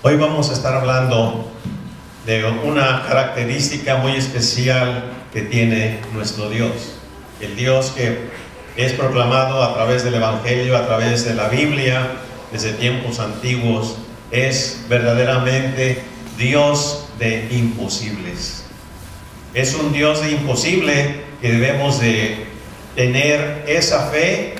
Hoy vamos a estar hablando de una característica muy especial que tiene nuestro Dios. El Dios que es proclamado a través del Evangelio, a través de la Biblia, desde tiempos antiguos, es verdaderamente Dios de imposibles. Es un Dios de imposible que debemos de tener esa fe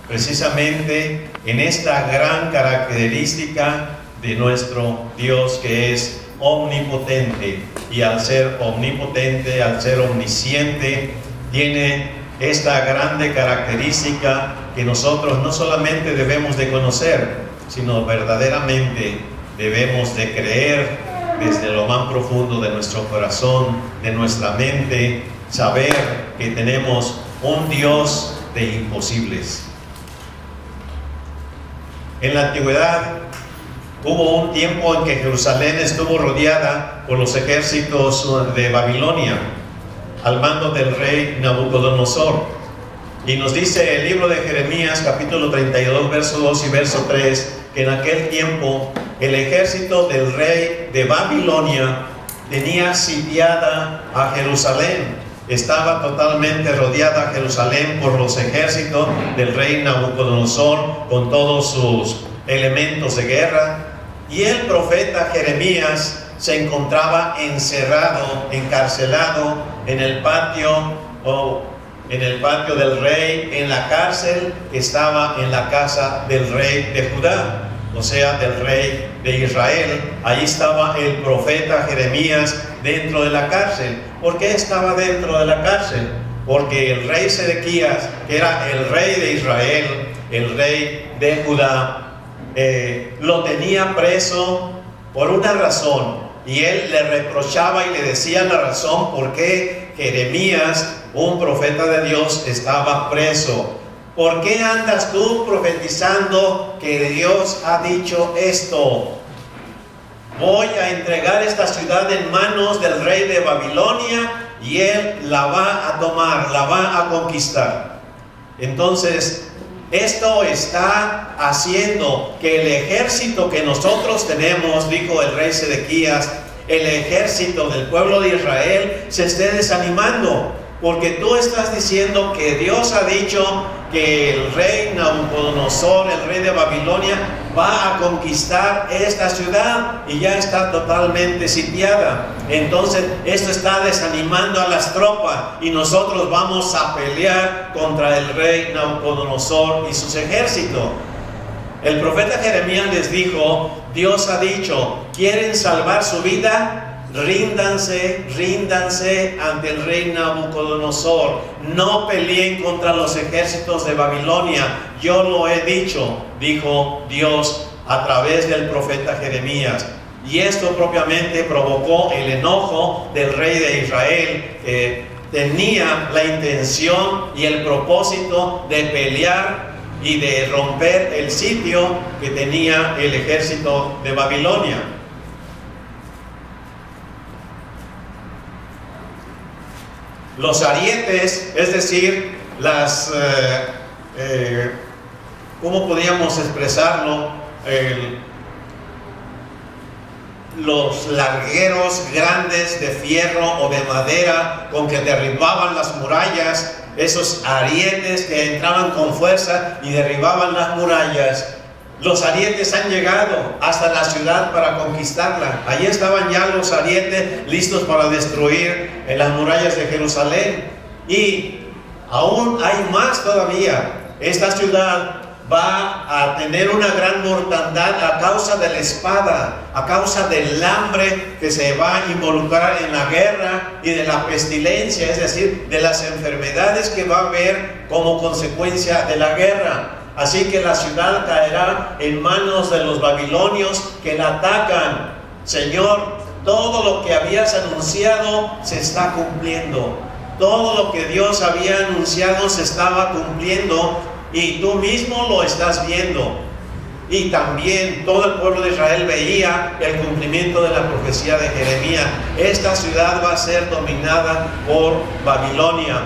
precisamente en esta gran característica de nuestro Dios, que es omnipotente, y al ser omnipotente, al ser omnisciente, tiene esta grande característica que nosotros no solamente debemos de conocer, sino verdaderamente debemos de creer desde lo más profundo de nuestro corazón, de nuestra mente, saber que tenemos un Dios de imposibles. En la antigüedad hubo un tiempo en que Jerusalén estuvo rodeada por los ejércitos de Babilonia, al mando del rey Nabucodonosor. Y nos dice el libro de Jeremías, capítulo 32, verso 2 y verso 3, que en aquel tiempo el ejército del rey de Babilonia tenía sitiada a Jerusalén. Estaba totalmente rodeada Jerusalén por los ejércitos del rey Nabucodonosor, con todos sus elementos de guerra. Y el profeta Jeremías se encontraba encerrado, encarcelado en el patio del rey, en la cárcel que estaba en la casa del rey de Judá, o sea, del rey de Israel. Ahí estaba el profeta Jeremías dentro de la cárcel. ¿Por qué estaba dentro de la cárcel? Porque el rey Sedequías, que era el rey de Israel, el rey de Judá, lo tenía preso por una razón, y él le reprochaba y le decía la razón por qué Jeremías, un profeta de Dios, estaba preso. ¿Por qué andas tú profetizando que Dios ha dicho esto? Voy a entregar esta ciudad en manos del rey de Babilonia y él la va a tomar, la va a conquistar. Entonces, esto está haciendo que el ejército que nosotros tenemos, dijo el rey Sedequías, el ejército del pueblo de Israel se esté desanimando, porque tú estás diciendo que Dios ha dicho que el rey Nabucodonosor, el rey de Babilonia, va a conquistar esta ciudad y ya está totalmente sitiada. Entonces esto está desanimando a las tropas y nosotros vamos a pelear contra el rey Nabucodonosor y sus ejércitos. El profeta Jeremías les dijo: Dios ha dicho, ¿quieren salvar su vida? Ríndanse ante el rey Nabucodonosor. No peleen contra los ejércitos de Babilonia. Yo lo he dicho, dijo Dios a través del profeta Jeremías. Y esto propiamente provocó el enojo del rey de Israel, que tenía la intención y el propósito de pelear y de romper el sitio que tenía el ejército de Babilonia. Los arietes, es decir, ¿cómo podríamos expresarlo? Los largueros grandes de fierro o de madera con que derribaban las murallas, esos arietes que entraban con fuerza y derribaban las murallas. Los arietes han llegado hasta la ciudad para conquistarla. Allí estaban ya los arietes listos para destruir las murallas de Jerusalén. Y aún hay más todavía. Esta ciudad va a tener una gran mortandad a causa de la espada, a causa del hambre que se va a involucrar en la guerra y de la pestilencia, es decir, de las enfermedades que va a haber como consecuencia de la guerra. Así que la ciudad caerá en manos de los babilonios que la atacan. Señor, todo lo que habías anunciado se está cumpliendo. Todo lo que Dios había anunciado se estaba cumpliendo y tú mismo lo estás viendo. Y también todo el pueblo de Israel veía el cumplimiento de la profecía de Jeremías. Esta ciudad va a ser dominada por Babilonia,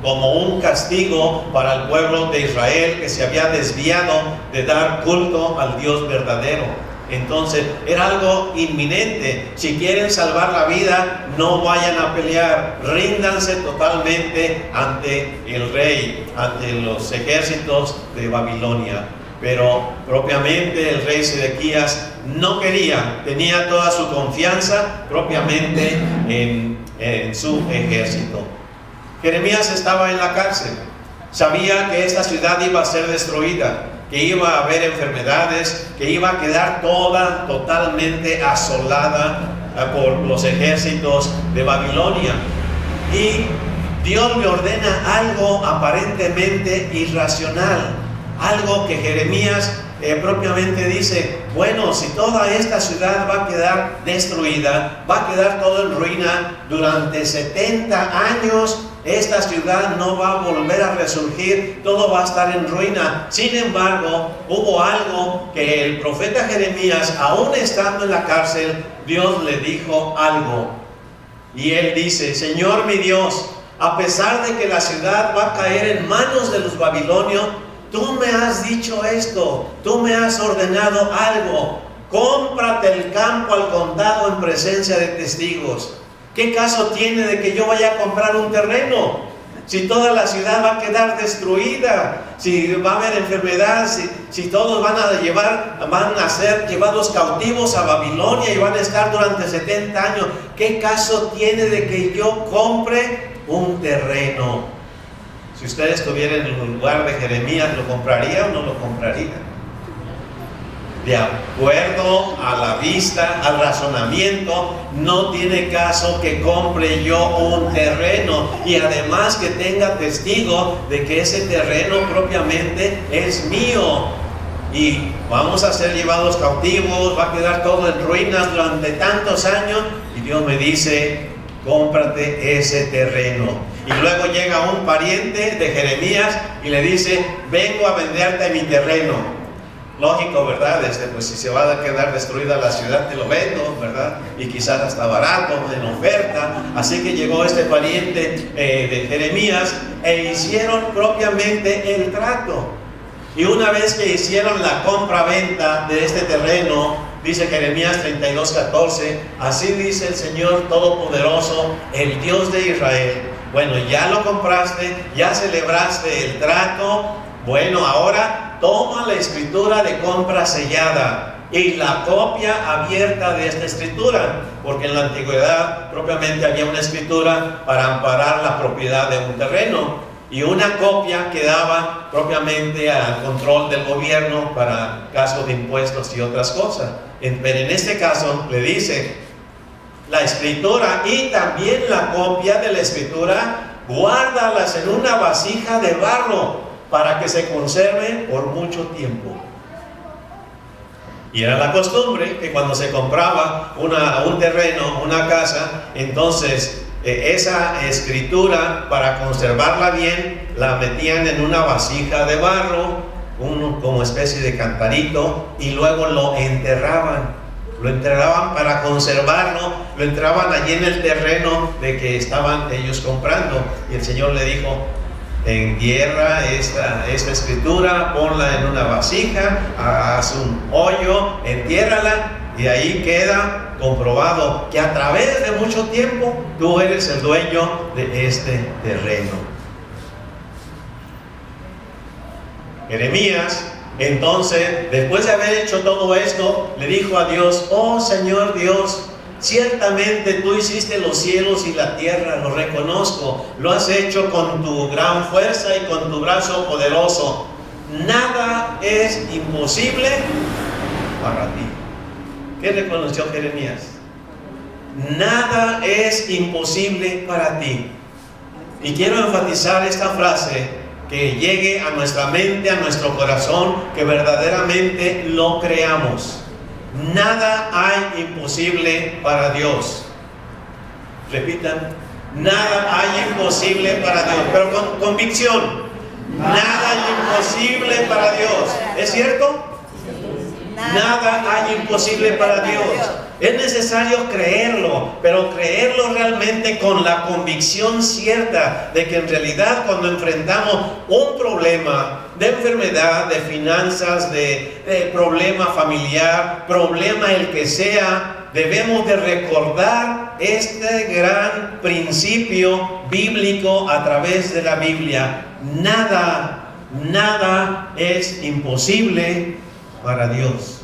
como un castigo para el pueblo de Israel que se había desviado de dar culto al Dios verdadero. Entonces era algo inminente. Si quieren salvar la vida, no vayan a pelear, ríndanse totalmente ante el rey, ante los ejércitos de Babilonia. Pero propiamente el rey Sedequías no quería, tenía toda su confianza propiamente en su ejército. Jeremías estaba en la cárcel, sabía que esta ciudad iba a ser destruida, que iba a haber enfermedades, que iba a quedar toda totalmente asolada por los ejércitos de Babilonia. Y Dios le ordena algo aparentemente irracional, algo que Jeremías propiamente dice: bueno, si toda esta ciudad va a quedar destruida, va a quedar todo en ruina durante 70 años, esta ciudad no va a volver a resurgir, todo va a estar en ruina. Sin embargo, hubo algo que el profeta Jeremías, aún estando en la cárcel, Dios le dijo algo. Y él dice: Señor mi Dios, a pesar de que la ciudad va a caer en manos de los babilonios, tú me has dicho esto, tú me has ordenado algo: cómprate el campo al contado en presencia de testigos. ¿Qué caso tiene de que yo vaya a comprar un terreno? Si toda la ciudad va a quedar destruida, si va a haber enfermedad, si todos van a ser llevados cautivos a Babilonia y van a estar durante 70 años, ¿qué caso tiene de que yo compre un terreno? Si usted estuviera en el lugar de Jeremías, ¿lo compraría o no lo compraría? De acuerdo a la vista, al razonamiento, no tiene caso que compre yo un terreno, y además que tenga testigo de que ese terreno propiamente es mío, y vamos a ser llevados cautivos, va a quedar todo en ruinas durante tantos años, y Dios me dice: cómprate ese terreno. Y luego llega un pariente de Jeremías y le dice: vengo a venderte mi terreno. Lógico, ¿verdad? Pues si se va a quedar destruida la ciudad, te lo vendo, ¿verdad? Y quizás hasta barato, en oferta. Así que llegó este pariente de Jeremías e hicieron propiamente el trato. Y una vez que hicieron la compra-venta de este terreno, dice Jeremías 32:14, así dice el Señor Todopoderoso, el Dios de Israel: bueno, ya lo compraste, ya celebraste el trato, bueno, ahora toma la escritura de compra sellada y la copia abierta de esta escritura, porque en la antigüedad propiamente había una escritura para amparar la propiedad de un terreno, y una copia quedaba propiamente al control del gobierno para caso de impuestos y otras cosas. Pero en este caso le dice: la escritura y también la copia de la escritura, guárdalas en una vasija de barro para que se conserve por mucho tiempo. Y era la costumbre que cuando se compraba un terreno, una casa, entonces esa escritura, para conservarla bien, la metían en una vasija de barro, como especie de cantarito, y luego lo enterraban para conservarlo, lo enterraban allí en el terreno de que estaban ellos comprando. Y el Señor le dijo: entierra esta escritura, ponla en una vasija, haz un hoyo, entiérrala, y ahí queda comprobado que a través de mucho tiempo tú eres el dueño de este terreno. Jeremías, entonces, después de haber hecho todo esto, le dijo a Dios: oh Señor Dios, ciertamente tú hiciste los cielos y la tierra, lo reconozco, lo has hecho con tu gran fuerza y con tu brazo poderoso. Nada es imposible para ti. ¿Qué reconoció Jeremías? Nada es imposible para ti. Y quiero enfatizar esta frase, que llegue a nuestra mente, a nuestro corazón, que verdaderamente lo creamos. Nada hay imposible para Dios. Repitan: nada hay imposible para Dios, pero con convicción. Nada hay imposible para Dios. ¿Es cierto? Nada hay imposible para Dios. Es necesario creerlo, pero creerlo realmente con la convicción cierta de que en realidad cuando enfrentamos un problema de enfermedad, de finanzas, de problema familiar, problema el que sea, debemos de recordar este gran principio bíblico a través de la Biblia. Nada es imposible para Dios.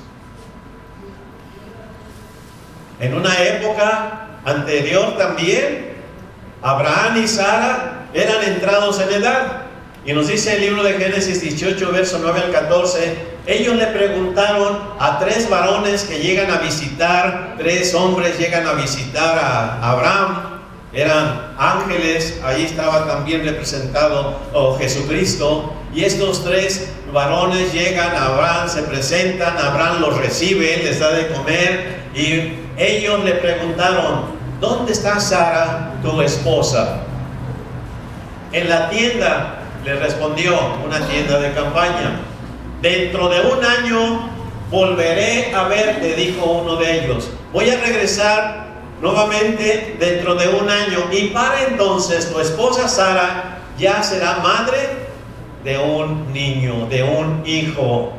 En una época anterior también, Abraham y Sara eran entrados en edad. Y nos dice el libro de Génesis 18, verso 9 al 14, ellos le preguntaron a 3 varones que llegan a visitar, 3 hombres llegan a visitar a Abraham, eran ángeles, ahí estaba también representado Jesucristo, y estos 3 varones llegan a Abraham, se presentan, Abraham los recibe, les da de comer, y ellos le preguntaron, ¿dónde está Sara, tu esposa? En la tienda, le respondió, una tienda de campaña. Dentro de un año volveré a verte, dijo uno de ellos. Voy a regresar nuevamente dentro de un año, y para entonces tu esposa Sara ya será madre de un niño, de un hijo.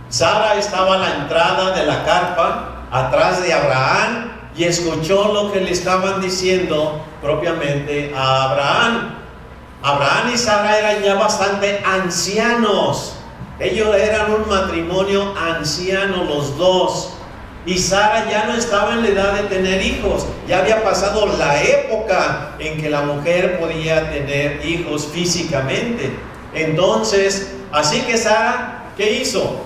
Sara estaba a la entrada de la carpa, atrás de Abraham, y escuchó lo que le estaban diciendo propiamente a Abraham. Abraham y Sara eran ya bastante ancianos. Ellos eran un matrimonio anciano los dos. Y Sara ya no estaba en la edad de tener hijos. Ya había pasado la época en que la mujer podía tener hijos físicamente. Entonces, así que Sara, ¿qué hizo?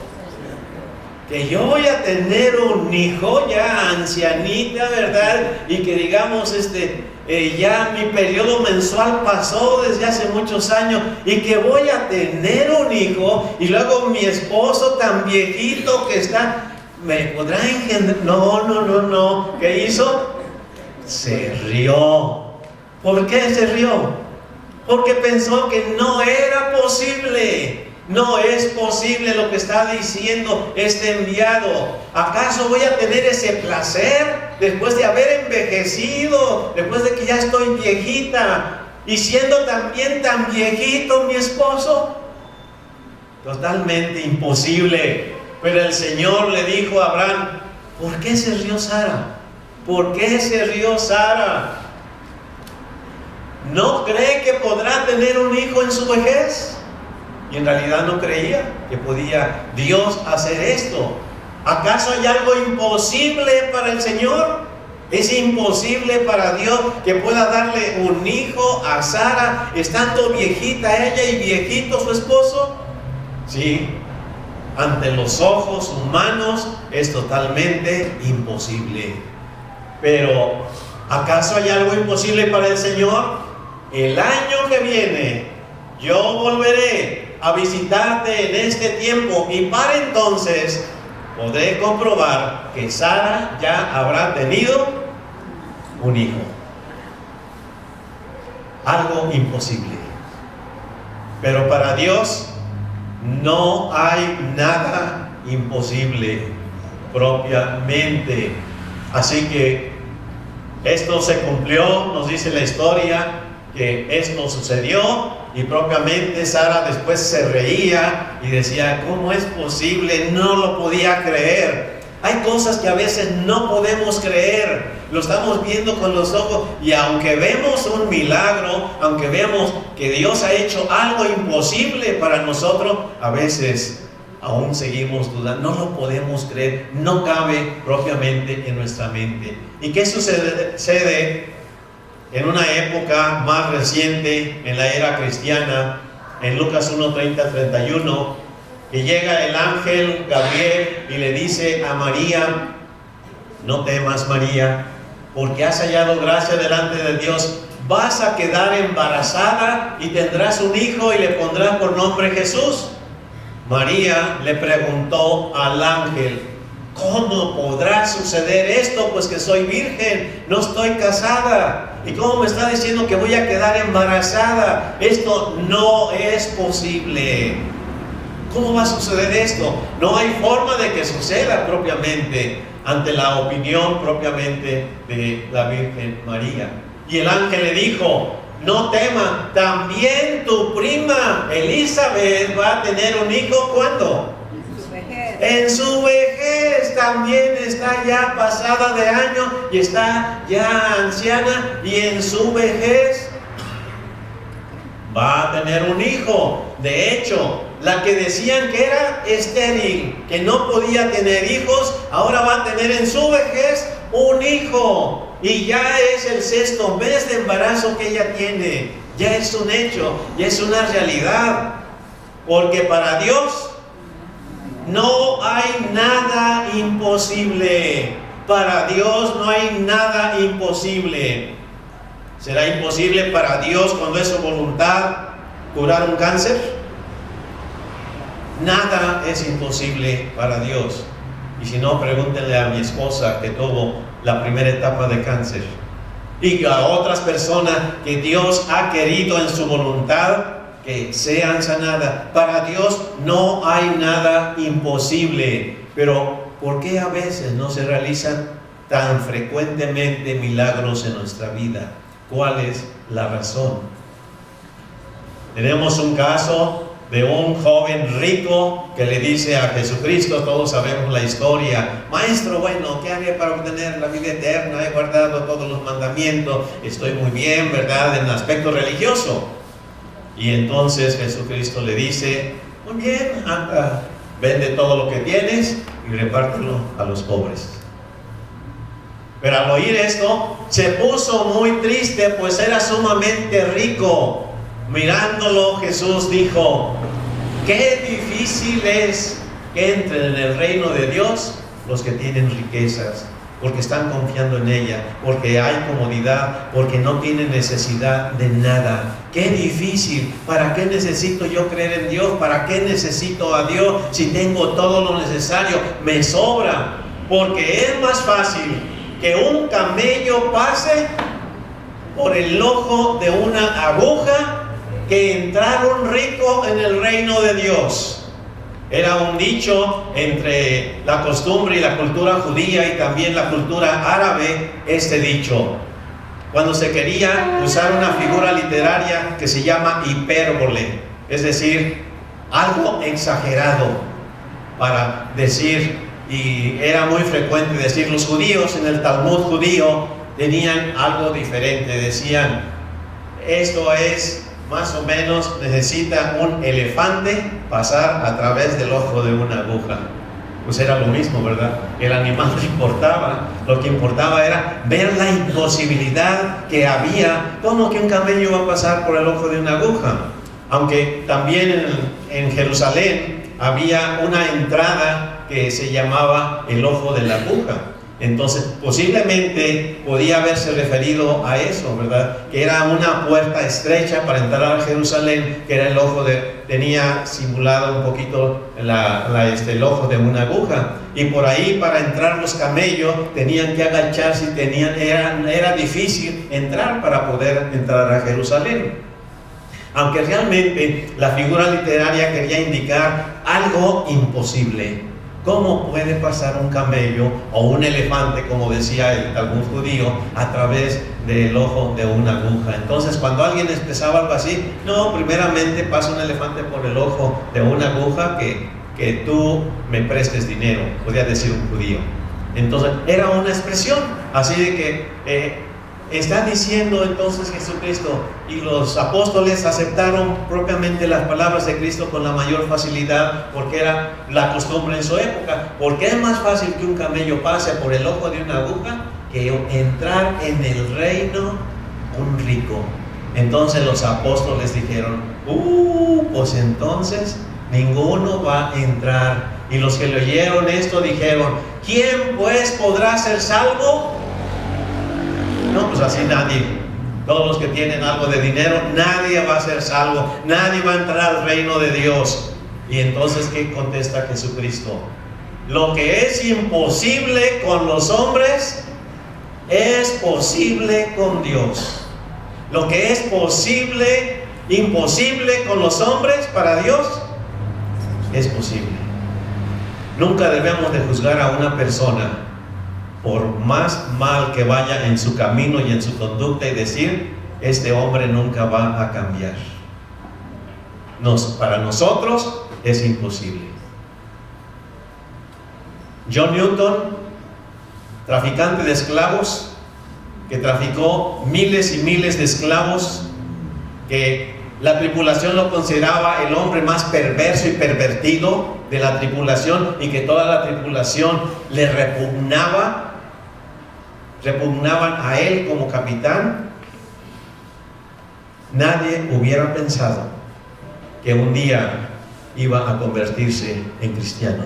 Que yo voy a tener un hijo ya ancianita, ¿verdad? Y que digamos, ya mi periodo mensual pasó desde hace muchos años, y que voy a tener un hijo, y luego mi esposo tan viejito que está, ¿me podrá engendrar? No. ¿Qué hizo? Se rió. ¿Por qué se rió? Porque pensó que no era posible. No es posible lo que está diciendo este enviado. ¿Acaso voy a tener ese placer después de haber envejecido, después de que ya estoy viejita, y siendo también tan viejito mi esposo? Totalmente imposible. Pero el Señor le dijo a Abraham, ¿por qué se rió Sara? ¿Por qué se rió Sara? ¿No cree que podrá tener un hijo en su vejez? Y en realidad no creía que podía Dios hacer esto. ¿Acaso hay algo imposible para el Señor? ¿Es imposible para Dios que pueda darle un hijo a Sara, estando viejita ella y viejito su esposo? Sí, ante los ojos humanos es totalmente imposible. Pero, ¿acaso hay algo imposible para el Señor? El año que viene yo volveré a visitarte en este tiempo, y para entonces podré comprobar que Sara ya habrá tenido un hijo. Algo imposible. Pero para Dios no hay nada imposible propiamente. Así que esto se cumplió, nos dice la historia, que esto sucedió. Y propiamente Sara después se reía y decía, ¿cómo es posible? No lo podía creer. Hay cosas que a veces no podemos creer, lo estamos viendo con los ojos, y aunque vemos un milagro, aunque vemos que Dios ha hecho algo imposible para nosotros, a veces aún seguimos dudando, no lo podemos creer, no cabe propiamente en nuestra mente. ¿Y qué sucede en una época más reciente, en la era cristiana? En Lucas 1:30-31, que llega el ángel Gabriel y le dice a María, no temas María, porque has hallado gracia delante de Dios, vas a quedar embarazada y tendrás un hijo y le pondrás por nombre Jesús. María le preguntó al ángel, ¿cómo podrá suceder esto? Pues que soy virgen, no estoy casada. ¿Y cómo me está diciendo que voy a quedar embarazada? Esto no es posible. ¿Cómo va a suceder esto? No hay forma de que suceda propiamente ante la opinión propiamente de la Virgen María. Y el ángel le dijo: no tema, también tu prima Elizabeth va a tener un hijo. ¿Cuándo? En su vejez. También está ya pasada de años y está ya anciana, y en su vejez va a tener un hijo. De hecho, la que decían que era estéril, que no podía tener hijos, ahora va a tener en su vejez un hijo. Y ya es el 6º mes de embarazo que ella tiene. Ya es un hecho, ya es una realidad. Porque para Dios no hay nada imposible. Para Dios no hay nada imposible. ¿Será imposible para Dios, cuando es su voluntad, curar un cáncer? Nada es imposible para Dios. Y si no, pregúntenle a mi esposa, que tuvo la primera etapa de cáncer, y a otras personas que Dios ha querido en su voluntad que sean sanadas. Para Dios no hay nada imposible. Pero ¿por qué a veces no se realizan tan frecuentemente milagros en nuestra vida? ¿Cuál es la razón? Tenemos un caso de un joven rico que le dice a Jesucristo, todos sabemos la historia: Maestro, bueno, ¿qué haré para obtener la vida eterna? He guardado todos los mandamientos, estoy muy bien, ¿verdad?, en el aspecto religioso. Y entonces Jesucristo le dice: muy bien, anda, vende todo lo que tienes y repártelo a los pobres. Pero al oír esto, se puso muy triste, pues era sumamente rico. Mirándolo, Jesús dijo: qué difícil es que entren en el reino de Dios los que tienen riquezas, porque están confiando en ella, porque hay comodidad, porque no tienen necesidad de nada. Qué difícil. ¿Para qué necesito yo creer en Dios? ¿Para qué necesito a Dios si tengo todo lo necesario? Me sobra. Porque es más fácil que un camello pase por el ojo de una aguja que entrar un rico en el reino de Dios. Era un dicho entre la costumbre y la cultura judía y también la cultura árabe, este dicho, cuando se quería usar una figura literaria que se llama hipérbole, es decir, algo exagerado para decir. Y era muy frecuente decir, los judíos en el Talmud judío tenían algo diferente. Decían: esto es más o menos, necesita un elefante pasar a través del ojo de una aguja. Pues era lo mismo, ¿verdad? El animal no importaba. Lo que importaba era ver la imposibilidad que había. ¿Cómo que un camello va a pasar por el ojo de una aguja? Aunque también en Jerusalén había una entrada que se llamaba el ojo de la aguja. Entonces, posiblemente podía haberse referido a eso, ¿verdad? Que era una puerta estrecha para entrar a Jerusalén, que era el ojo tenía simulado un poquito el ojo de una aguja. Y por ahí, para entrar los camellos, tenían que agacharse y era difícil entrar para poder entrar a Jerusalén. Aunque realmente la figura literaria quería indicar algo imposible. ¿Cómo puede pasar un camello o un elefante, como decía el Talmud judío, a través del ojo de una aguja? Entonces, cuando alguien expresaba algo así, no, primeramente pasa un elefante por el ojo de una aguja que tú me prestes dinero, podía decir un judío. Entonces, era una expresión, así de que está diciendo entonces Jesucristo, y los apóstoles aceptaron propiamente las palabras de Cristo con la mayor facilidad, porque era la costumbre en su época. Porque es más fácil que un camello pase por el ojo de una aguja que entrar en el reino un rico. Entonces los apóstoles dijeron: pues entonces ninguno va a entrar. Y los que le oyeron esto dijeron: ¿quién pues podrá ser salvo? No, pues así nadie. Todos los que tienen algo de dinero, nadie va a ser salvo, nadie va a entrar al reino de Dios. Y entonces, ¿qué contesta Jesucristo? Lo que es imposible con los hombres es posible con Dios. Lo que es imposible con los hombres, para Dios es posible. Nunca debemos de juzgar a una persona por más mal que vaya en su camino y en su conducta y decir, este hombre nunca va a cambiar. Para nosotros es imposible. John Newton, traficante de esclavos, que traficó miles y miles de esclavos, que la tripulación lo consideraba el hombre más perverso y pervertido de la tripulación, y que toda la tripulación le repugnaban a él como capitán. Nadie hubiera pensado que un día iba a convertirse en cristiano,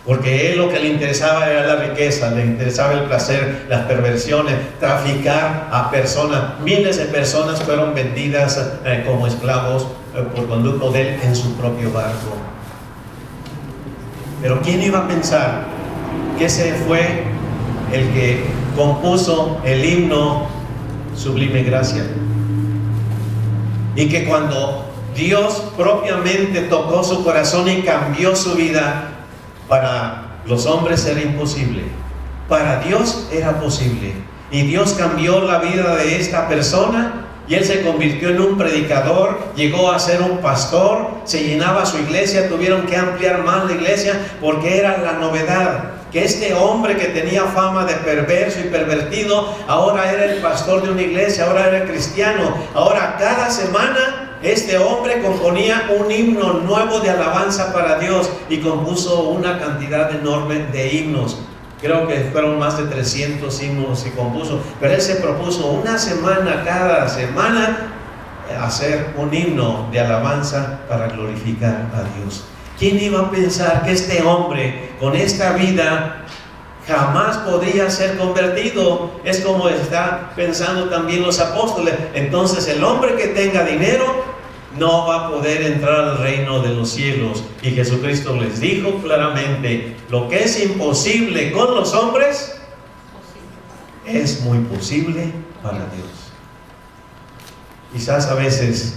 porque él lo que le interesaba era la riqueza, le interesaba el placer, las perversiones, traficar a personas. Miles de personas fueron vendidas como esclavos por conducto de él en su propio barco. Pero ¿quién iba a pensar que ese fue el que compuso el himno Sublime Gracia? Y que cuando Dios propiamente tocó su corazón y cambió su vida, para los hombres era imposible, para Dios era posible. Y Dios cambió la vida de esta persona, y él se convirtió en un predicador, llegó a ser un pastor, se llenaba su iglesia. Tuvieron que ampliar más la iglesia porque era la novedad, que este hombre que tenía fama de perverso y pervertido, ahora era el pastor de una iglesia, ahora era cristiano. Ahora cada semana este hombre componía un himno nuevo de alabanza para Dios, y compuso una cantidad enorme de himnos. Creo que fueron más de 300 himnos que compuso, pero él se propuso una semana, cada semana, hacer un himno de alabanza para glorificar a Dios. ¿Quién iba a pensar que este hombre con esta vida jamás podría ser convertido? Es como está pensando también los apóstoles. Entonces el hombre que tenga dinero no va a poder entrar al reino de los cielos. Y Jesucristo les dijo claramente, lo que es imposible con los hombres es muy posible para Dios. Quizás a veces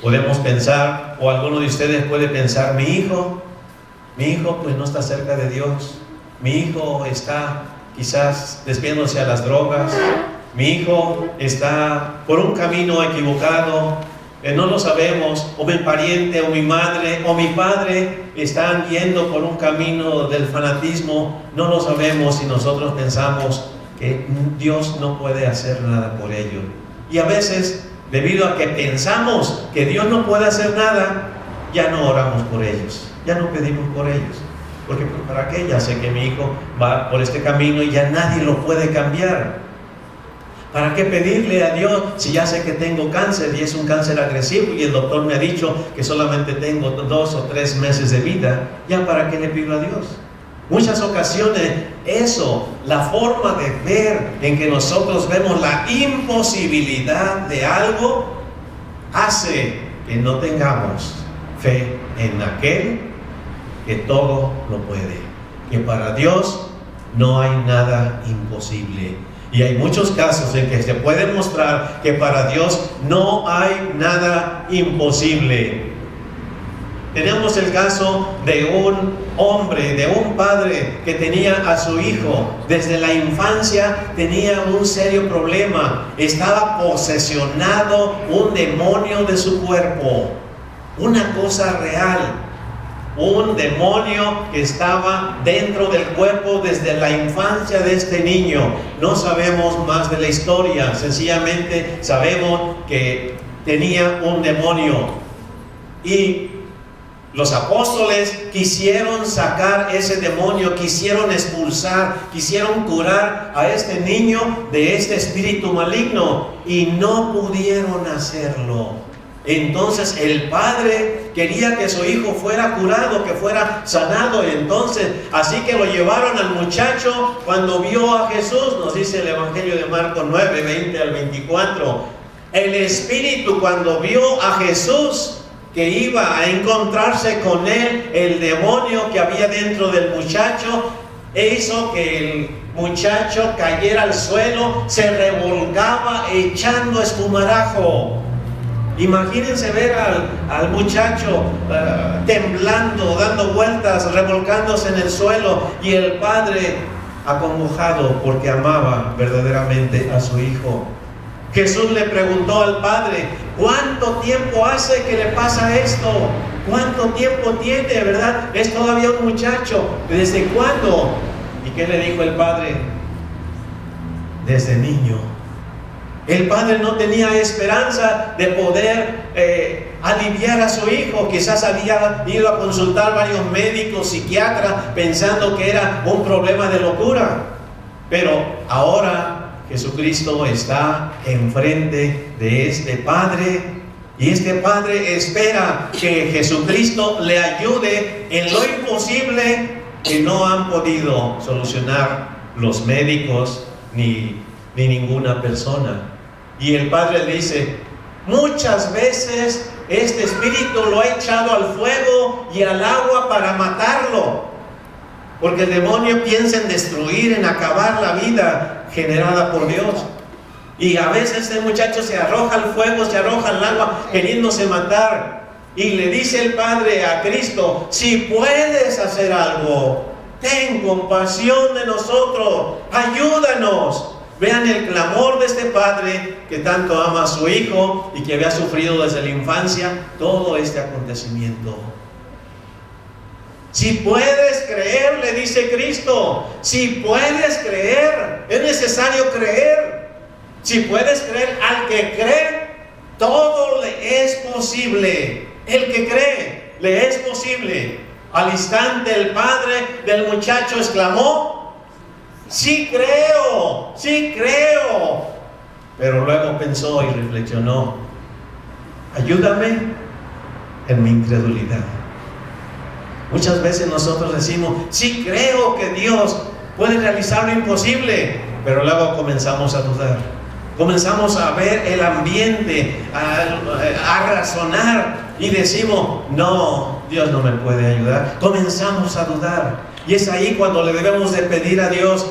podemos pensar, o alguno de ustedes puede pensar, mi hijo pues no está cerca de Dios, mi hijo está quizás desviándose a las drogas, mi hijo está por un camino equivocado, no lo sabemos, o mi pariente, o mi madre, o mi padre están yendo por un camino del fanatismo, no lo sabemos, y nosotros pensamos que Dios no puede hacer nada por ello. Y a veces, debido a que pensamos que Dios no puede hacer nada, ya no oramos por ellos, ya no pedimos por ellos, porque ¿para qué? Ya sé que mi hijo va por este camino y ya nadie lo puede cambiar. ¿Para qué pedirle a Dios si ya sé que tengo cáncer y es un cáncer agresivo y el doctor me ha dicho que solamente tengo 2 o 3 meses de vida? ¿Ya para qué le pido a Dios? Muchas ocasiones eso, la forma de ver en que nosotros vemos la imposibilidad de algo, hace que no tengamos fe en aquel que todo lo puede, que para Dios no hay nada imposible. Y hay muchos casos en que se puede mostrar que para Dios no hay nada imposible. Tenemos el caso de un hombre, de un padre que tenía a su hijo. Desde la infancia tenía un serio problema. Estaba posesionado un demonio de su cuerpo. Una cosa real. Un demonio que estaba dentro del cuerpo desde la infancia de este niño. No sabemos más de la historia, sencillamente sabemos que tenía un demonio. Y los apóstoles quisieron sacar ese demonio, quisieron expulsar, quisieron curar a este niño de este espíritu maligno, y no pudieron hacerlo. Entonces el padre quería que su hijo fuera curado, que fuera sanado. Entonces, así que lo llevaron al muchacho. Cuando vio a Jesús, nos dice el Evangelio de Marcos 9, 20 al 24, el espíritu, cuando vio a Jesús que iba a encontrarse con él, el demonio que había dentro del muchacho, hizo que el muchacho cayera al suelo, se revolcaba echando espumarajo. Imagínense ver al muchacho temblando, dando vueltas, revolcándose en el suelo, y el padre acongojado porque amaba verdaderamente a su hijo. Jesús le preguntó al padre: ¿cuánto tiempo hace que le pasa esto? ¿Cuánto tiempo tiene, verdad? Es todavía un muchacho. ¿Desde cuándo? ¿Y qué le dijo el padre? Desde niño. El padre no tenía esperanza de poder aliviar a su hijo. Quizás había ido a consultar varios médicos, psiquiatras, pensando que era un problema de locura. Pero ahora Jesucristo está enfrente de este padre, y este padre espera que Jesucristo le ayude en lo imposible que no han podido solucionar los médicos ni ninguna persona. Y el padre le dice: muchas veces este espíritu lo ha echado al fuego y al agua para matarlo, porque el demonio piensa en destruir, en acabar la vida generada por Dios. Y a veces este muchacho se arroja al fuego, se arroja al agua, queriéndose matar. Y le dice el padre a Cristo: si puedes hacer algo, ten compasión de nosotros, ayúdanos. Vean el clamor de este padre que tanto ama a su hijo y que había sufrido desde la infancia todo este acontecimiento. Si puedes creer, le dice Cristo, si puedes creer, es necesario creer. Si puedes creer, al que cree, todo le es posible. El que cree, le es posible. Al instante el padre del muchacho exclamó: sí creo, sí creo. Pero luego pensó y reflexionó: ayúdame en mi incredulidad. Muchas veces nosotros decimos: sí creo que Dios puede realizar lo imposible, pero luego comenzamos a dudar. Comenzamos a ver el ambiente, a razonar, y decimos: no, Dios no me puede ayudar. Comenzamos a dudar, y es ahí cuando le debemos de pedir a Dios,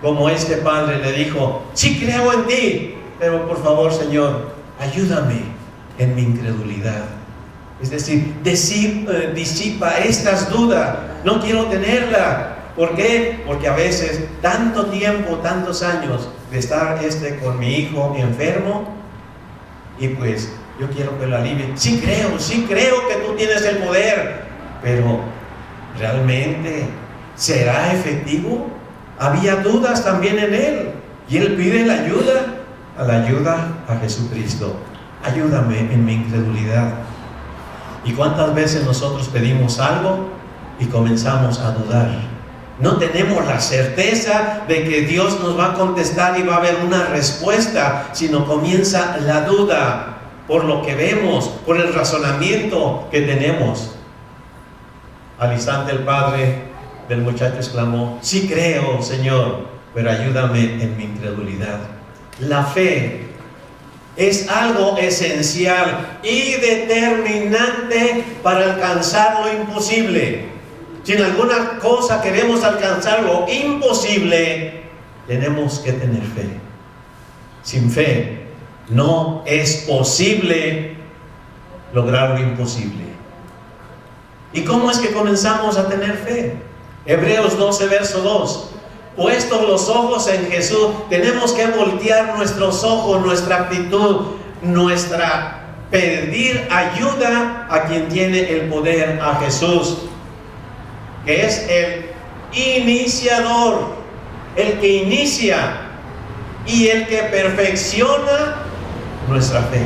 como este padre le dijo: sí creo en ti, pero por favor, Señor, ayúdame en mi incredulidad. Es decir, disipa estas dudas, no quiero tenerla. ¿Por qué? Porque a veces, tanto tiempo, tantos años de estar con mi hijo enfermo, y pues yo quiero que lo alivie. Sí creo que tú tienes el poder, pero ¿realmente será efectivo? Había dudas también en él, y él pide la ayuda a Jesucristo. Ayúdame en mi incredulidad. ¿Y cuántas veces nosotros pedimos algo y comenzamos a dudar? No tenemos la certeza de que Dios nos va a contestar y va a haber una respuesta, sino comienza la duda por lo que vemos, por el razonamiento que tenemos. Al instante el padre del muchacho exclamó: sí creo, Señor, pero ayúdame en mi incredulidad. La fe es algo esencial y determinante para alcanzar lo imposible. Si en alguna cosa queremos alcanzar lo imposible, tenemos que tener fe. Sin fe no es posible lograr lo imposible. ¿Y cómo es que comenzamos a tener fe? Hebreos 12, verso 2. Puestos los ojos en Jesús, tenemos que voltear nuestros ojos, nuestra actitud, pedir ayuda a quien tiene el poder, a Jesús, que es el iniciador, el que inicia y el que perfecciona nuestra fe.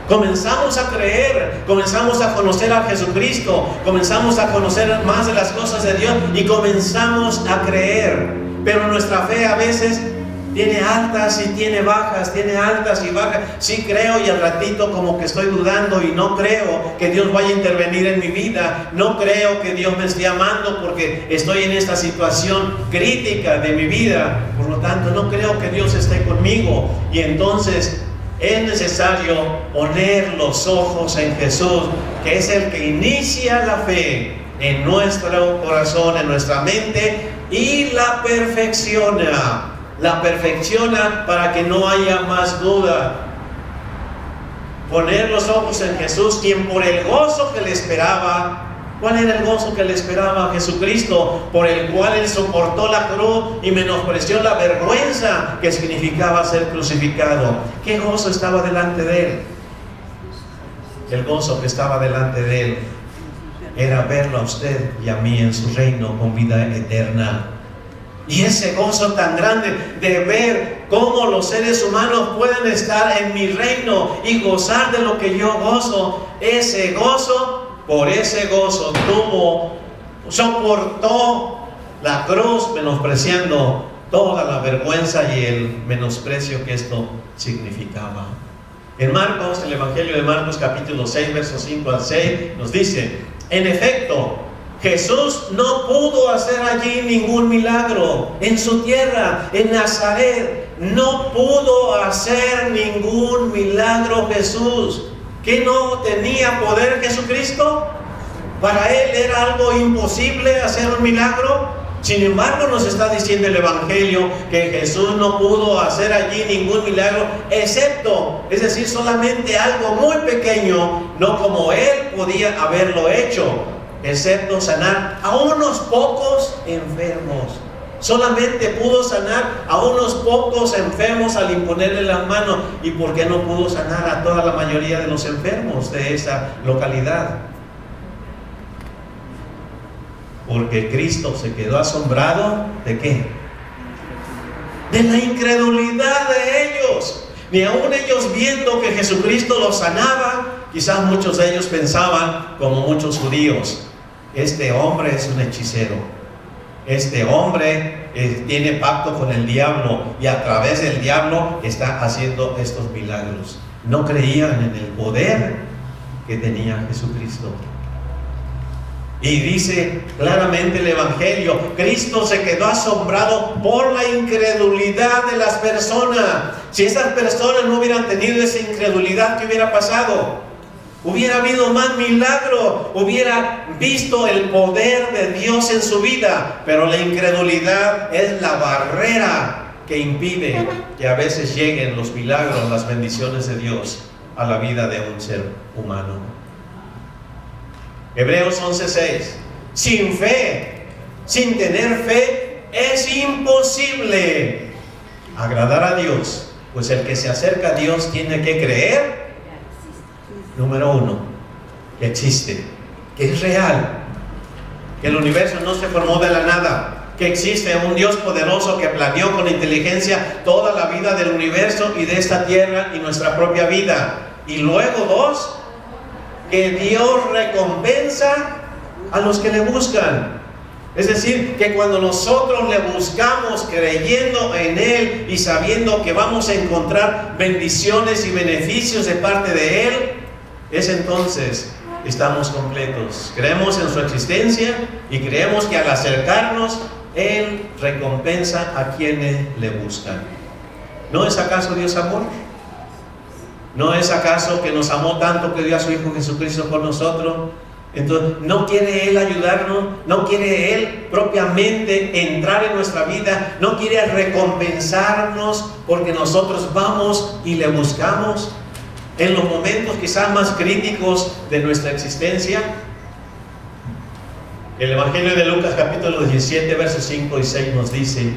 Comenzamos a creer, comenzamos a conocer a Jesucristo, comenzamos a conocer más de las cosas de Dios y comenzamos a creer. Pero nuestra fe a veces tiene altas y tiene bajas, tiene altas y bajas. Sí creo, y al ratito como que estoy dudando y no creo que Dios vaya a intervenir en mi vida. No creo que Dios me esté amando porque estoy en esta situación crítica de mi vida. Por lo tanto, no creo que Dios esté conmigo. Y entonces es necesario poner los ojos en Jesús, que es el que inicia la fe en nuestro corazón, en nuestra mente, y la perfecciona para que no haya más duda. poner los ojos en Jesús, quien por el gozo que le esperaba. ¿Cuál era el gozo que le esperaba a Jesucristo? Por el cual Él soportó la cruz y menospreció la vergüenza que significaba ser crucificado. ¿Qué gozo estaba delante de Él? El gozo que estaba delante de Él era verlo a usted y a mí en su reino con vida eterna. Y ese gozo tan grande de ver cómo los seres humanos pueden estar en mi reino y gozar de lo que yo gozo, ese gozo, por ese gozo soportó la cruz, menospreciando toda la vergüenza y el menosprecio que esto significaba. En Marcos, el Evangelio de Marcos capítulo 6, versos 5 al 6, nos dice: en efecto, Jesús no pudo hacer allí ningún milagro en su tierra, en Nazaret. No pudo hacer ningún milagro Jesús. ¿Que no tenía poder Jesucristo? ¿Para Él era algo imposible hacer un milagro? Sin embargo, nos está diciendo el Evangelio que Jesús no pudo hacer allí ningún milagro, excepto, es decir, solamente algo muy pequeño, no como Él podía haberlo hecho, excepto sanar a unos pocos enfermos. Solamente pudo sanar a unos pocos enfermos al imponerle las manos. ¿Y por qué no pudo sanar a toda la mayoría de los enfermos de esa localidad? Porque Cristo se quedó asombrado ¿de qué? De la incredulidad de ellos. Ni aun ellos viendo que Jesucristo los sanaba, quizás muchos de ellos pensaban, como muchos judíos: este hombre es un hechicero. Este hombre tiene pacto con el diablo y a través del diablo está haciendo estos milagros. No creían en el poder que tenía Jesucristo. Y dice claramente el Evangelio: Cristo se quedó asombrado por la incredulidad de las personas. Si esas personas no hubieran tenido esa incredulidad, ¿qué hubiera pasado? Hubiera habido más milagro, hubiera visto el poder de Dios en su vida. Pero la incredulidad es la barrera que impide que a veces lleguen los milagros, las bendiciones de Dios a la vida de un ser humano. Hebreos 11:6: sin fe, sin tener fe, es imposible agradar a Dios, pues el que se acerca a Dios tiene que creer. Número uno, que existe, que es real, que el universo no se formó de la nada, que existe un Dios poderoso que planeó con inteligencia toda la vida del universo y de esta tierra y nuestra propia vida. Y luego dos, que Dios recompensa a los que le buscan. Es decir, que cuando nosotros le buscamos creyendo en Él y sabiendo que vamos a encontrar bendiciones y beneficios de parte de Él, es entonces estamos completos. Creemos en su existencia y creemos que al acercarnos Él recompensa a quienes le buscan. ¿No es acaso Dios amor? ¿No es acaso que nos amó tanto que dio a su Hijo Jesucristo por nosotros? Entonces, ¿no quiere Él ayudarnos? ¿No quiere Él propiamente entrar en nuestra vida? ¿No quiere recompensarnos porque nosotros vamos y le buscamos? En los momentos quizás más críticos de nuestra existencia. El Evangelio de Lucas capítulo 17 versos 5 y 6 nos dice: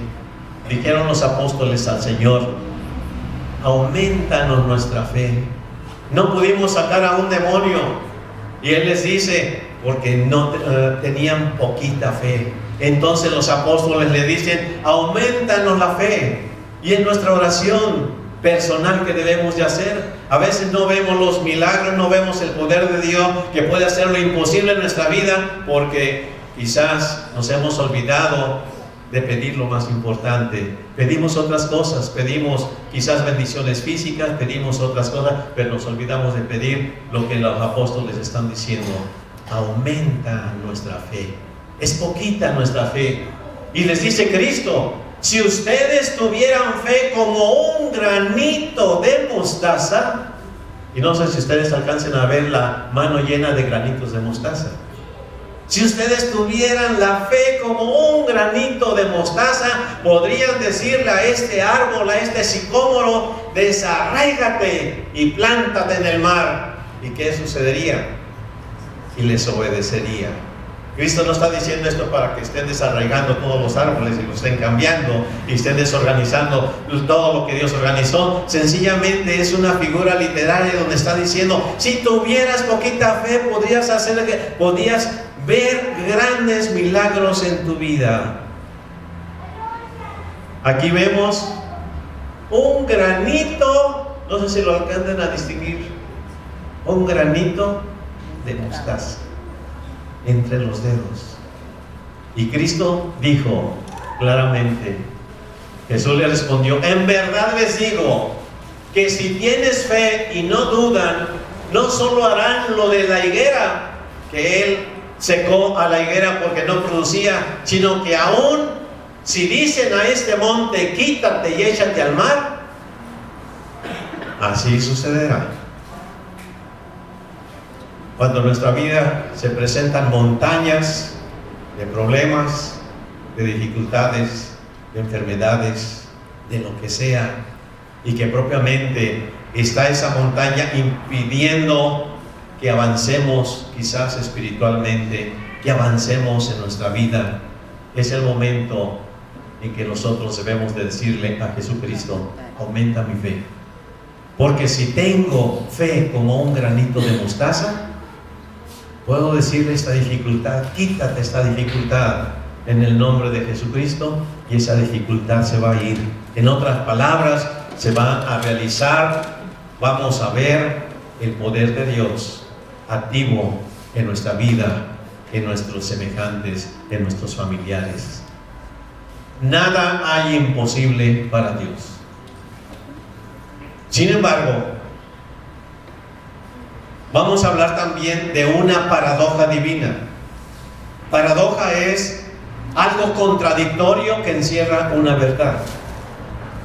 dijeron los apóstoles al Señor: aumentanos nuestra fe. No pudimos sacar a un demonio, y Él les dice: porque no tenían poquita fe. Entonces los apóstoles le dicen: aumentanos la fe. Y en nuestra oración personal que debemos de hacer, a veces no vemos los milagros, no vemos el poder de Dios que puede hacer lo imposible en nuestra vida, porque quizás nos hemos olvidado de pedir lo más importante. Pedimos otras cosas, pedimos quizás bendiciones físicas, pedimos otras cosas, pero nos olvidamos de pedir lo que los apóstoles están diciendo: aumenta nuestra fe. Es poquita nuestra fe. Y les dice Cristo: si ustedes tuvieran fe como un granito de mostaza, y no sé si ustedes alcancen a ver la mano llena de granitos de mostaza. Si ustedes tuvieran la fe como un granito de mostaza, podrían decirle a este árbol, a este sicómoro, desarráigate y plántate en el mar. ¿Y qué sucedería? Y les obedecería. Cristo no está diciendo esto para que estén desarraigando todos los árboles y los estén cambiando y estén desorganizando todo lo que Dios organizó. Sencillamente es una figura literaria donde está diciendo, si tuvieras poquita fe, podías ver grandes milagros en tu vida. Aquí vemos un granito, no sé si lo alcanzan a distinguir, un granito de mostaza entre los dedos. Y Cristo dijo claramente, Jesús le respondió, en verdad les digo que si tienes fe y no dudan, no solo harán lo de la higuera, que él secó a la higuera porque no producía, sino que aún si dicen a este monte, quítate y échate al mar, así sucederá. Cuando en nuestra vida se presentan montañas de problemas, de dificultades, de enfermedades, de lo que sea, y que propiamente está esa montaña impidiendo que avancemos quizás espiritualmente, que avancemos en nuestra vida, es el momento en que nosotros debemos de decirle a Jesucristo, aumenta mi fe. Porque si tengo fe como un granito de mostaza, puedo decirle esta dificultad, quítate esta dificultad en el nombre de Jesucristo, y esa dificultad se va a ir. En otras palabras, se va a realizar, vamos a ver el poder de Dios activo en nuestra vida, en nuestros semejantes, en nuestros familiares. Nada hay imposible para Dios. Sin embargo, vamos a hablar también de una paradoja divina. Paradoja es algo contradictorio que encierra una verdad.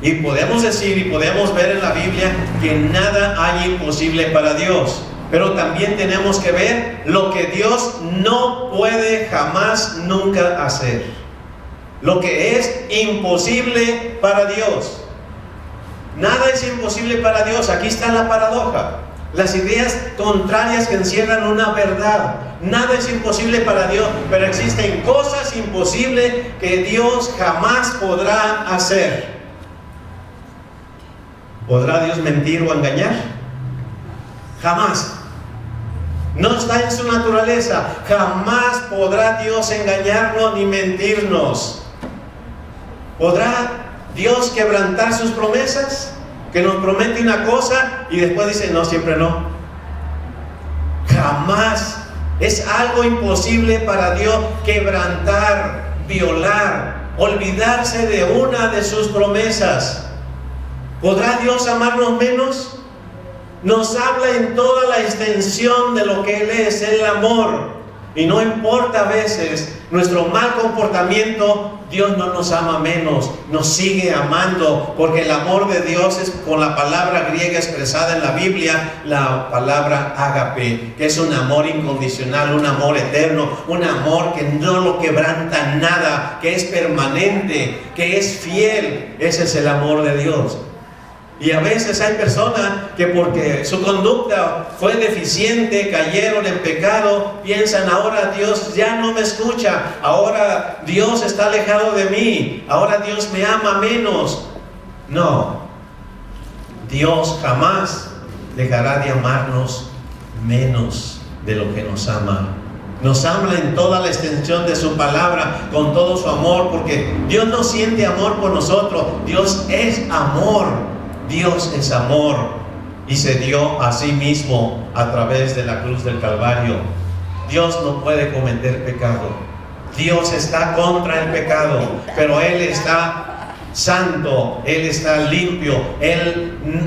Y podemos decir y podemos ver en la Biblia que nada hay imposible para Dios. Pero también tenemos que ver lo que Dios no puede jamás, nunca hacer. Lo que es imposible para Dios. Nada es imposible para Dios. Aquí está la paradoja. Las ideas contrarias que encierran una verdad. Nada es imposible para Dios, pero existen cosas imposibles que Dios jamás podrá hacer. ¿Podrá Dios mentir o engañar? Jamás. No está en su naturaleza. Jamás podrá Dios engañarnos ni mentirnos. ¿Podrá Dios quebrantar sus promesas? Que nos promete una cosa y después dice, no, siempre no. Jamás. Es algo imposible para Dios quebrantar, violar, olvidarse de una de sus promesas. ¿Podrá Dios amarnos menos? Nos habla en toda la extensión de lo que Él es, el amor. Y no importa a veces nuestro mal comportamiento, Dios no nos ama menos, nos sigue amando, porque el amor de Dios es con la palabra griega expresada en la Biblia, la palabra ágape, que es un amor incondicional, un amor eterno, un amor que no lo quebranta nada, que es permanente, que es fiel. Ese es el amor de Dios. Y a veces hay personas que porque su conducta fue deficiente, cayeron en pecado, piensan, ahora Dios ya no me escucha, ahora Dios está alejado de mí, ahora Dios me ama menos. No, Dios jamás dejará de amarnos menos de lo que nos ama. Nos habla en toda la extensión de su palabra, con todo su amor, porque Dios no siente amor por nosotros, Dios es amor. Dios es amor y se dio a sí mismo a través de la cruz del Calvario. Dios no puede cometer pecado. Dios está contra el pecado, pero Él está santo, Él está limpio.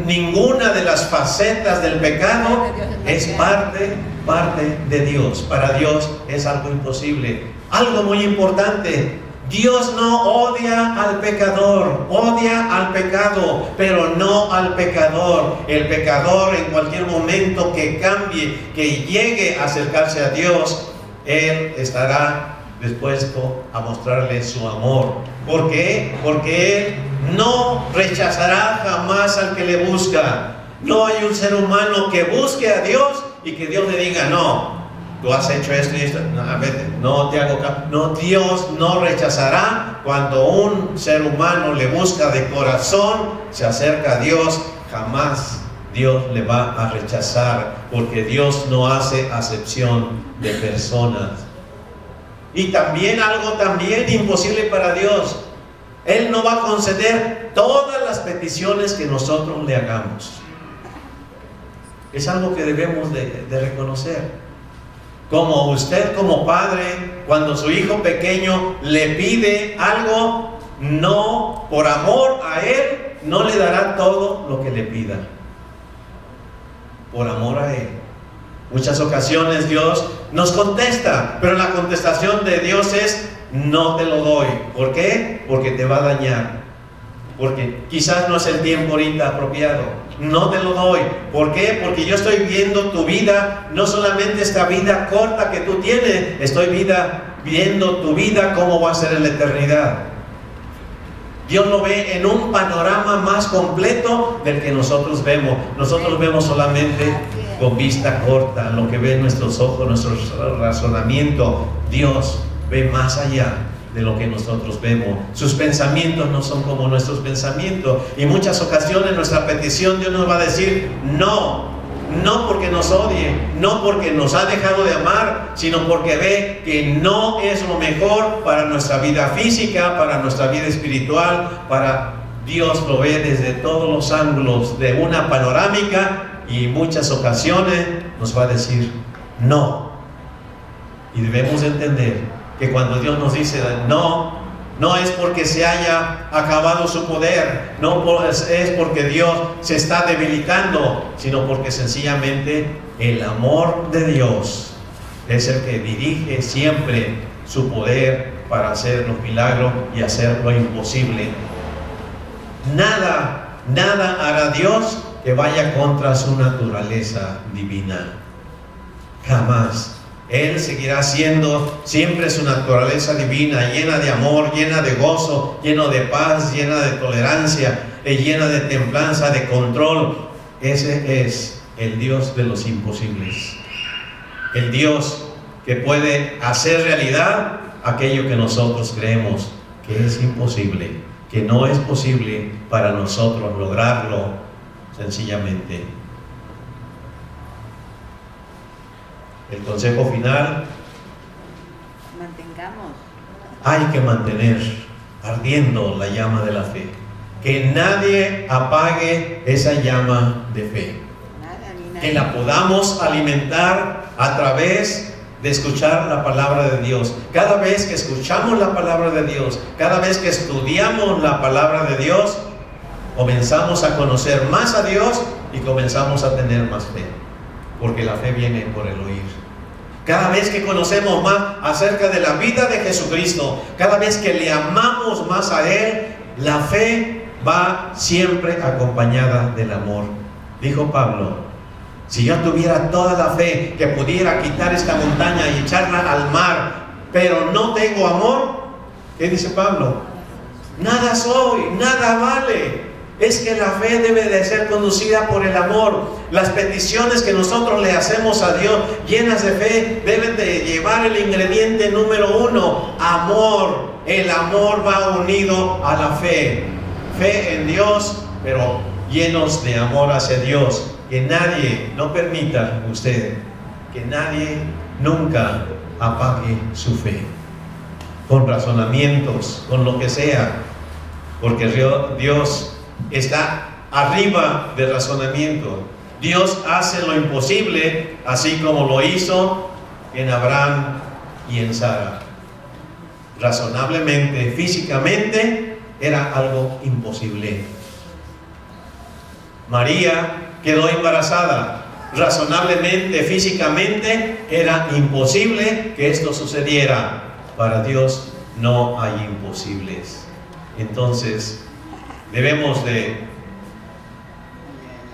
Ninguna de las facetas del pecado es parte de Dios. Para Dios es algo imposible. Algo muy importante. Dios no odia al pecador, odia al pecado, pero no al pecador. El pecador en cualquier momento que cambie, que llegue a acercarse a Dios, él estará dispuesto a mostrarle su amor. ¿Por qué? Porque Él no rechazará jamás al que le busca. No hay un ser humano que busque a Dios y que Dios le diga, no, tú has hecho esto y esto, no te hago caso. No, Dios no rechazará. Cuando un ser humano le busca de corazón, se acerca a Dios, jamás Dios le va a rechazar, porque Dios no hace acepción de personas. Y también algo también imposible para Dios: Él no va a conceder todas las peticiones que nosotros le hagamos. Es algo que debemos de reconocer. Como usted, como padre, cuando su hijo pequeño le pide algo, no, por amor a Él, no le dará todo lo que le pida. Por amor a Él. Muchas ocasiones Dios nos contesta, pero la contestación de Dios es: no te lo doy. ¿Por qué? Porque te va a dañar. Porque quizás no es el tiempo ahorita apropiado. No te lo doy. ¿Por qué? Porque yo estoy viendo tu vida, no solamente esta vida corta que tú tienes, estoy viendo tu vida, cómo va a ser en la eternidad. Dios lo ve en un panorama más completo del que nosotros vemos. Nosotros vemos solamente con vista corta lo que ven nuestros ojos, nuestro razonamiento. Dios ve más allá de lo que nosotros vemos. Sus pensamientos no son como nuestros pensamientos, y en muchas ocasiones nuestra petición Dios nos va a decir no, no porque nos odie, no porque nos ha dejado de amar, sino porque ve que no es lo mejor para nuestra vida física, para nuestra vida espiritual. Dios lo ve desde todos los ángulos de una panorámica, y en muchas ocasiones nos va a decir no. Y debemos entender que cuando Dios nos dice no, no es porque se haya acabado su poder, no es porque Dios se está debilitando, sino porque sencillamente el amor de Dios es el que dirige siempre su poder para hacer los milagros y hacer lo imposible. Nada hará Dios que vaya contra su naturaleza divina. Jamás. Él seguirá siendo siempre su naturaleza divina, llena de amor, llena de gozo, lleno de paz, llena de tolerancia, llena de templanza, de control. Ese es el Dios de los imposibles. El Dios que puede hacer realidad aquello que nosotros creemos que es imposible, que no es posible para nosotros lograrlo sencillamente. El consejo final: mantengamos. Hay que mantener ardiendo la llama de la fe. Que nadie apague esa llama de fe. Que la podamos alimentar a través de escuchar la palabra de Dios. Cada vez que escuchamos la palabra de Dios, cada vez que estudiamos la palabra de Dios, comenzamos a conocer más a Dios y comenzamos a tener más fe. Porque la fe viene por el oír. Cada vez que conocemos más acerca de la vida de Jesucristo, cada vez que le amamos más a Él, la fe va siempre acompañada del amor. Dijo Pablo: si yo tuviera toda la fe que pudiera quitar esta montaña y echarla al mar, pero no tengo amor, ¿qué dice Pablo? Nada soy, nada vale. Es que la fe debe de ser conducida por el amor. Las peticiones que nosotros le hacemos a Dios llenas de fe deben de llevar el ingrediente número 1, amor. El amor va unido a la fe. Fe en Dios, pero llenos de amor hacia Dios. Que nadie, no permita usted, que nadie nunca apague su fe. Con razonamientos, con lo que sea. Porque Dios está arriba del razonamiento. Dios hace lo imposible, así como lo hizo en Abraham y en Sara. Razonablemente, físicamente, era algo imposible. María quedó embarazada. Razonablemente, físicamente, era imposible que esto sucediera. Para Dios no hay imposibles. Entonces, debemos de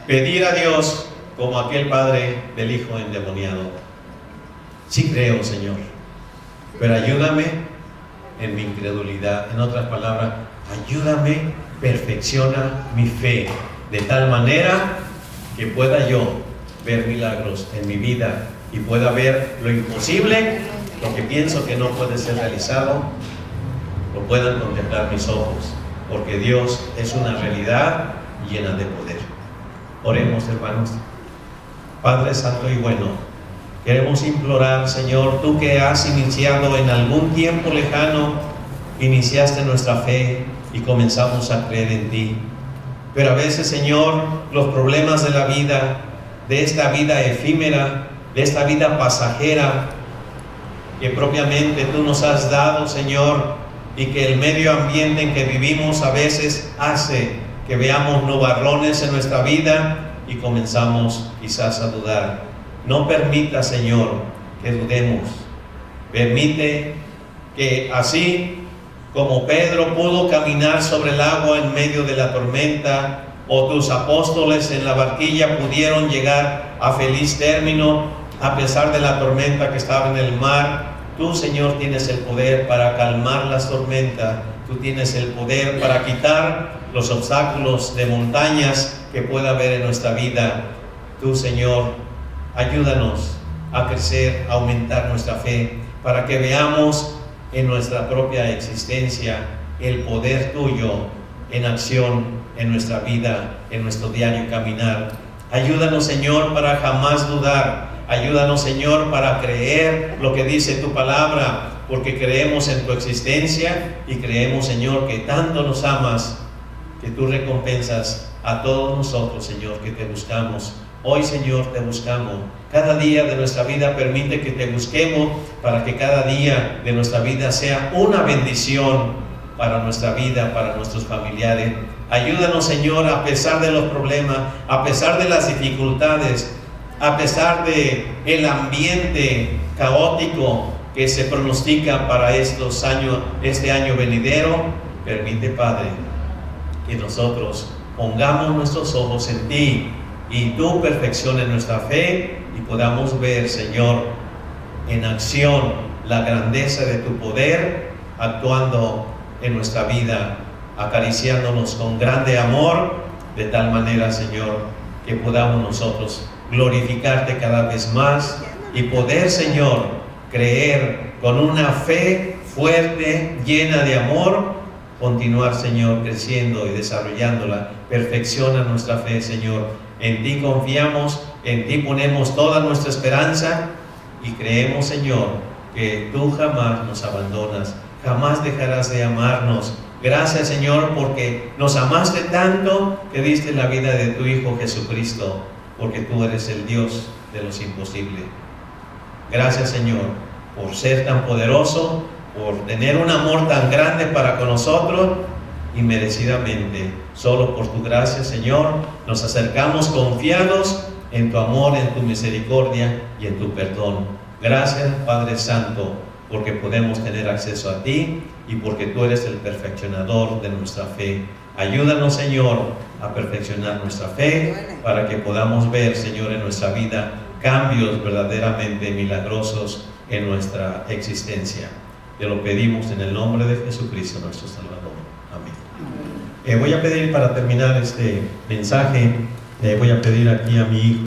pedir a Dios como aquel padre del hijo endemoniado: sí creo, Señor, pero ayúdame en mi incredulidad. En otras palabras, ayúdame, perfecciona mi fe, de tal manera que pueda yo ver milagros en mi vida y pueda ver lo imposible, lo que pienso que no puede ser realizado, lo puedan contemplar mis ojos, porque Dios es una realidad llena de poder. Oremos, hermanos. Padre santo y bueno, queremos implorar, Señor, tú que has iniciado en algún tiempo lejano, iniciaste nuestra fe y comenzamos a creer en ti. Pero a veces, Señor, los problemas de la vida, de esta vida efímera, de esta vida pasajera, que propiamente tú nos has dado, Señor, y que el medio ambiente en que vivimos a veces hace que veamos nubarrones en nuestra vida y comenzamos quizás a dudar. No permita, Señor, que dudemos. Permite que así como Pedro pudo caminar sobre el agua en medio de la tormenta, o tus apóstoles en la barquilla pudieron llegar a feliz término a pesar de la tormenta que estaba en el mar, tú, Señor, tienes el poder para calmar las tormentas. Tú tienes el poder para quitar los obstáculos de montañas que pueda haber en nuestra vida. Tú, Señor, ayúdanos a crecer, a aumentar nuestra fe, para que veamos en nuestra propia existencia el poder tuyo en acción en nuestra vida, en nuestro diario caminar. Ayúdanos, Señor, para jamás dudar. Ayúdanos, Señor, para creer lo que dice tu palabra, porque creemos en tu existencia y creemos, Señor, que tanto nos amas, que tú recompensas a todos nosotros, Señor, que te buscamos. Hoy, Señor, te buscamos. Cada día de nuestra vida permite que te busquemos para que cada día de nuestra vida sea una bendición para nuestra vida, para nuestros familiares. Ayúdanos, Señor, a pesar de los problemas, a pesar de las dificultades, a pesar de el ambiente caótico que se pronostica para este año venidero. Permite, Padre, que nosotros pongamos nuestros ojos en ti y tú perfecciones nuestra fe y podamos ver, Señor, en acción la grandeza de tu poder actuando en nuestra vida, acariciándonos con grande amor, de tal manera, Señor, que podamos nosotros glorificarte cada vez más y poder, Señor, creer con una fe fuerte, llena de amor, continuar, Señor, creciendo y desarrollándola. Perfecciona nuestra fe, Señor. En ti confiamos, en ti ponemos toda nuestra esperanza y creemos, Señor, que tú jamás nos abandonas, jamás dejarás de amarnos. Gracias, Señor, porque nos amaste tanto que diste la vida de tu Hijo Jesucristo, porque tú eres el Dios de los imposibles. Gracias, Señor, por ser tan poderoso, por tener un amor tan grande para con nosotros, y merecidamente, solo por tu gracia, Señor, nos acercamos confiados en tu amor, en tu misericordia y en tu perdón. Gracias, Padre Santo, porque podemos tener acceso a ti y porque tú eres el perfeccionador de nuestra fe. Ayúdanos, Señor, a perfeccionar nuestra fe para que podamos ver, Señor, en nuestra vida cambios verdaderamente milagrosos en nuestra existencia. Te lo pedimos en el nombre de Jesucristo, nuestro Salvador. Amén. Voy a pedir, para terminar este mensaje, voy a pedir aquí a mi hijo